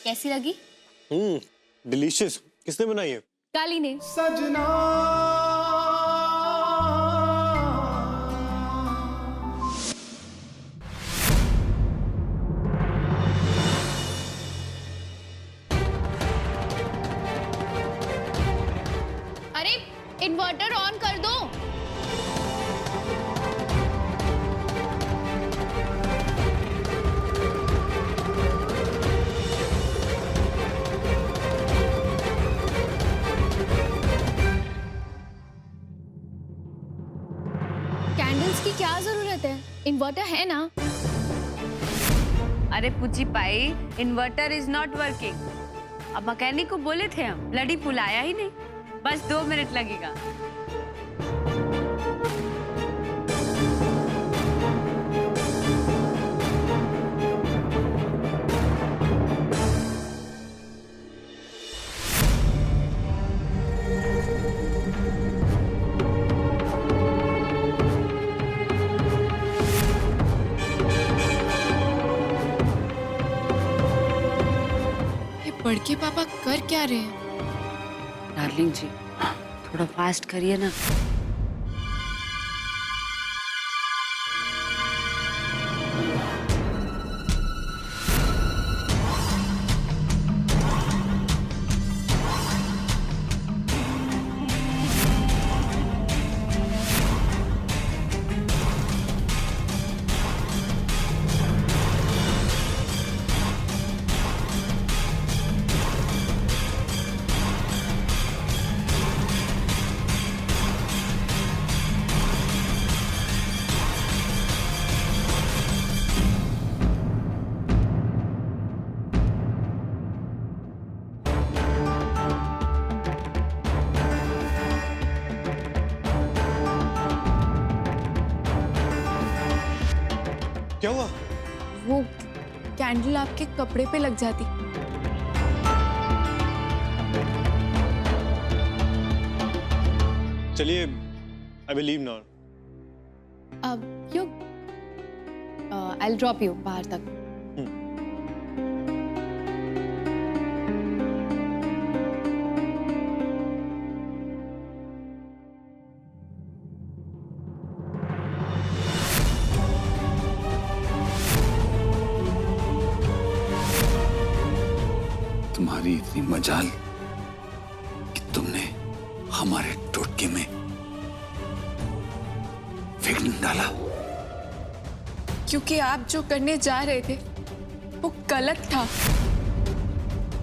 कैसी लगी? डिलीशियस। किसने बनाई है? काली ने। सजना अरे इन्वर्टर ऑन कर दो। कैंडल्स की क्या जरूरत है? इन्वर्टर है ना। अरे पुची पाई, इन्वर्टर इज नॉट वर्किंग। अब मैकेनिक को बोले थे हम, ब्लडी पुल आया ही नहीं। बस 2 मिनट लगेगा। बड़के पापा कर क्या रहे हैं? डार्लिंग जी, थोड़ा फास्ट करिए ना। क्या हुआ? वो कैंडल आपके कपड़े पे लग जाती। चलिए, आई विल लीव नाउ। अब क्यों? आई विल ड्रॉप यू बाहर तक। तुम्हारी इतनी मजाल कि तुमने हमारे टोटके में विघ्न डाला। क्योंकि आप जो करने जा रहे थे वो गलत था।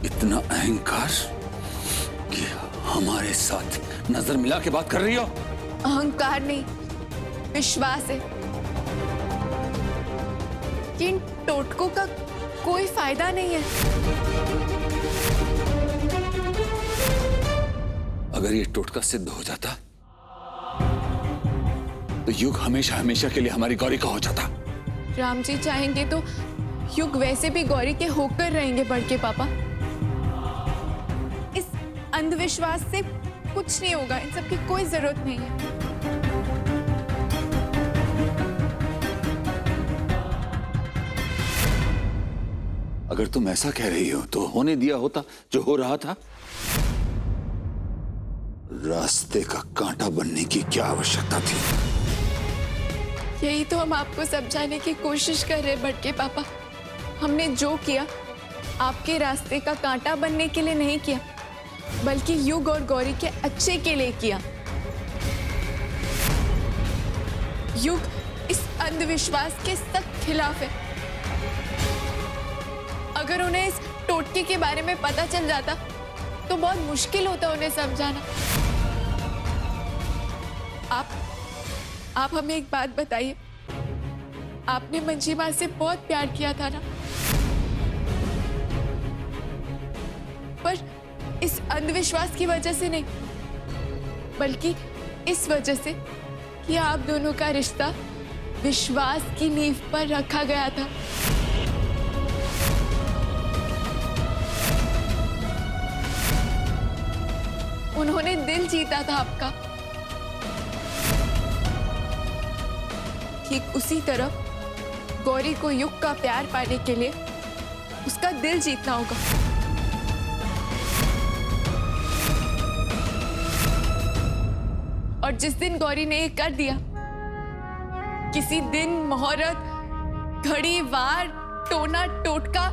इतना अहंकार कि हमारे साथ नजर मिला के बात कर रही हो। अहंकार नहीं, विश्वास है कि इन टोटकों का कोई फायदा नहीं है। अगर ये टोटका सिद्ध हो जाता तो युग हमेशा हमेशा के लिए हमारी गौरी का हो जाता। राम जी चाहेंगे तो युग वैसे भी गौरी के होकर रहेंगे बड़के पापा। इस अंधविश्वास से कुछ नहीं होगा, इन सब की कोई जरूरत नहीं है। अगर तुम ऐसा कह रही हो तो होने दिया होता जो हो रहा था। रास्ते का कांटा बनने की क्या आवश्यकता थी? यही तो हम आपको समझाने की कोशिश कर रहे हैं बड़के पापा। हमने जो किया आपके रास्ते का कांटा बनने के लिए नहीं किया, बल्कि युग और गौरी के अच्छे के लिए किया। युग इस अंधविश्वास के सख्त खिलाफ है। अगर उन्हें इस टोटके के बारे में पता चल जाता तो बहुत मुश्किल होता उन्हें समझाना। आप हमें एक बात बताइए, आपने मंजीमा से बहुत प्यार किया था ना? पर इस अंधविश्वास की वजह से नहीं, बल्कि इस वजह से कि आप दोनों का रिश्ता विश्वास की नींव पर रखा गया था। उन्होंने दिल जीता था आपका। ठीक उसी तरह गौरी को युग का प्यार पाने के लिए उसका दिल जीतना होगा। और जिस दिन गौरी ने ये कर दिया, किसी दिन मुहूर्त, घड़ी, वार, टोना, टोटका,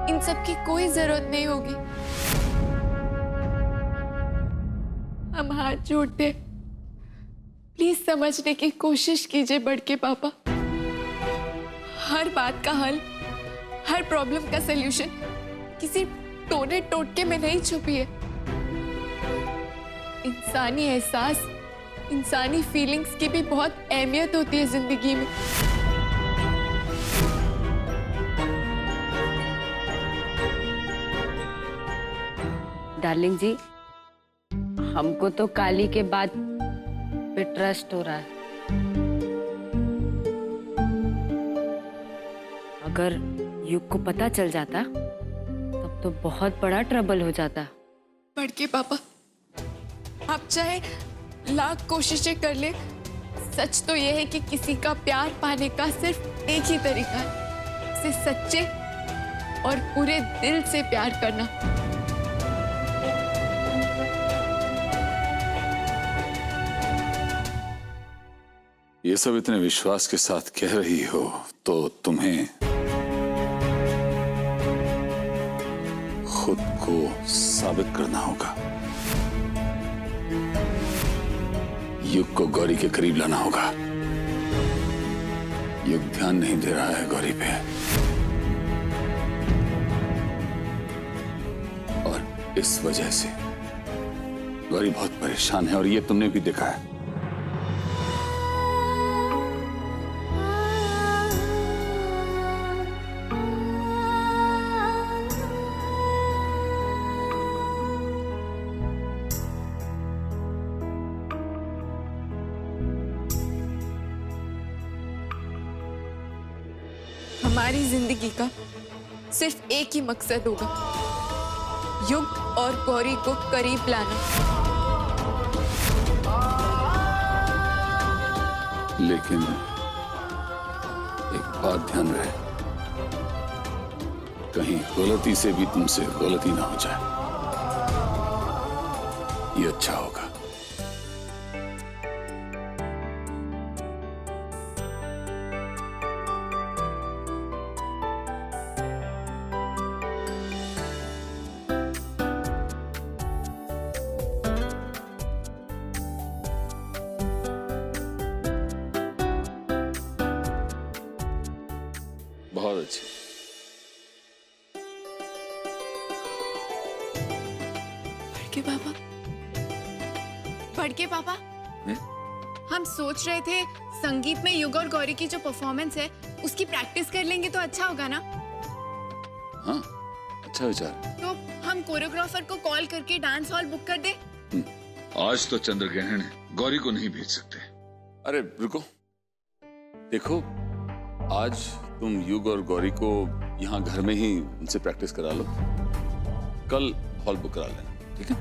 इन सब की कोई जरूरत नहीं होगी। हम हाथ जोड़ते हैं, प्लीज समझने की कोशिश कीजिए बड़के पापा। हर बात का हल, हर प्रॉब्लम का सलूशन किसी टोने टोटके में नहीं छुपी है। इंसानी एहसास, इंसानी फीलिंग्स की भी बहुत अहमियत होती है जिंदगी में। डार्लिंग जी, हमको तो काली के बाद पे ट्रस्ट हो रहा है। अगर युग को पता चल जाता तब तो बहुत बड़ा ट्रबल हो जाता। बड़के पापा, आप चाहे लाख कोशिशें कर ले, सच तो यह है कि किसी का प्यार पाने का सिर्फ एक ही तरीका है, उसे सच्चे और पूरे दिल से प्यार करना। ये सब इतने विश्वास के साथ कह रही हो तो तुम्हें खुद को साबित करना होगा। युग को गौरी के करीब लाना होगा। युग ध्यान नहीं दे रहा है गौरी पे, और इस वजह से गौरी बहुत परेशान है, और ये तुमने भी देखा है। हमारी जिंदगी का सिर्फ एक ही मकसद होगा, युग और गौरी को करीब लाना। लेकिन एक बात ध्यान रहे, कहीं गलती से भी तुमसे गलती ना हो जाए, ये अच्छा होगा। बहुत अच्छी। बड़के पापा, बड़के पापा, हम सोच रहे थे संगीत में युग और गौरी की जो परफॉर्मेंस है उसकी प्रैक्टिस कर लेंगे तो अच्छा होगा ना। हाँ, अच्छा विचार। तो हम कोरियोग्राफर को कॉल करके डांस हॉल बुक कर दे। आज तो चंद्र ग्रहण है, गौरी को नहीं भेज सकते। अरे रुको, देखो आज तुम युग और गौरी को यहाँ घर में ही उनसे प्रैक्टिस करा लो, कल हॉल बुक करा लेना, ठीक है?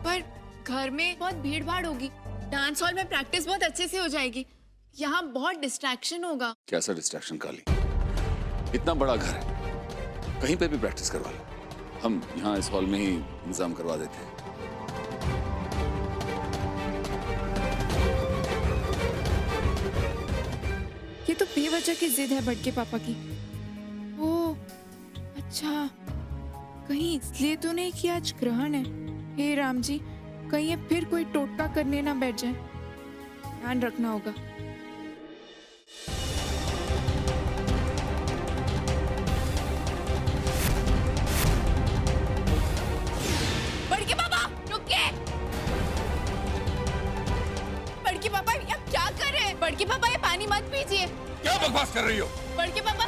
पर घर में बहुत भीड़ भाड़ होगी, डांस हॉल में प्रैक्टिस बहुत अच्छे से हो जाएगी, यहाँ बहुत डिस्ट्रैक्शन होगा। कैसा डिस्ट्रैक्शन काली? इतना बड़ा घर है, कहीं पे भी प्रैक्टिस करवा लो, हम यहाँ इस हॉल में ही इंतजाम करवा देते हैं। ये तो बेवजह की जिद है बड़के पापा की। ओह अच्छा, कहीं इसलिए तो नहीं कि आज ग्रहण है। हे राम जी, कहीं ये फिर कोई टोटका करने ना बैठ जाए, ध्यान रखना होगा। बड़के पापा रुकिए। बड़के पापा, आप क्या कर रहे हैं? बड़के पापा, ये पानी मत पीजिए। क्या बकवास कर रही हो? बड़के पापा